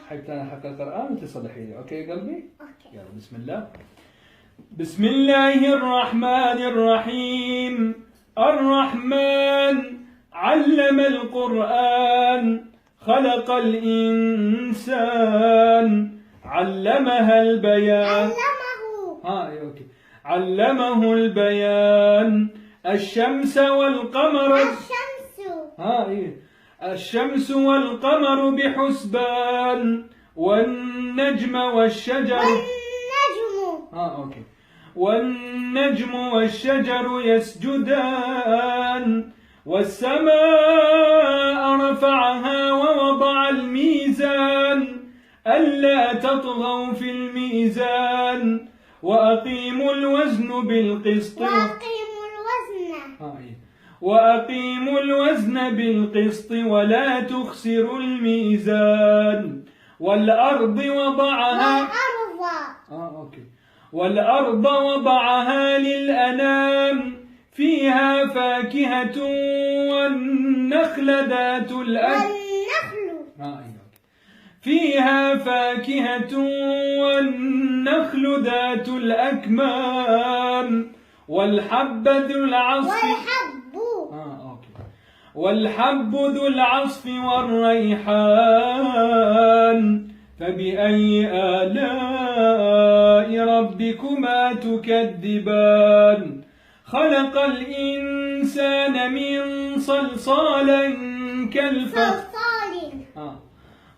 حتى حق القرآن وتصلحي لي. أوكي يا قلبي؟ أوكي. يلا بسم الله. بسم الله الرحمن الرحيم. الرحمن علم القرآن خلق الإنسان علمها البيان. أوكي. علمه البيان. الشمس والقمر. الشمس والقمر بحسبان والنجم والشجر. أوكي. والنجم والشجر يسجدان والسماء رفعها ووضع الميزان ألا تطغوا في الميزان وأقيموا الوزن بالقسط. وأقيموا الوزن بالقسط ولا تخسروا الميزان. والأرض وضعها. أوكي. والأرض وضعها للأنام فيها فاكهة والنخل ذات فيها فاكهة والنخل ذات الأكمام والحب ذو العصف. والحب ذو العصف والريحان. فبأي آلاء ربكما تكذبان. خلق الإنسان من صلصال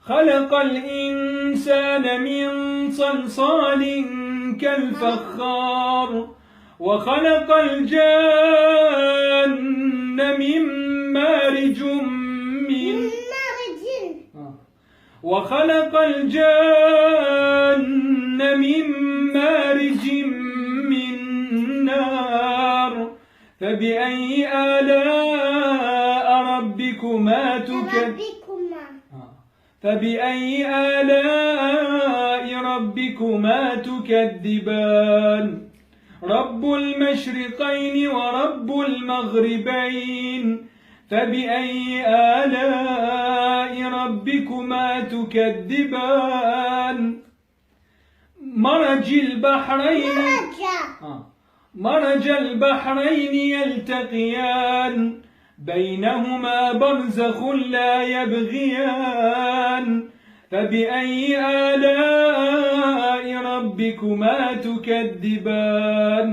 خلق الإنسان من صلصال كالفخار وخلق الجان من مارج وخلق الجان من مارج من نار. فبأي آلاء ربكما تكذبان. رب المشرقين ورب المغربين. فبأي آلاء ربكما تكذبان. مرج البحرين يلتقيان بينهما برزخ لا يبغيان. فبأي آلاء ربكما تكذبان.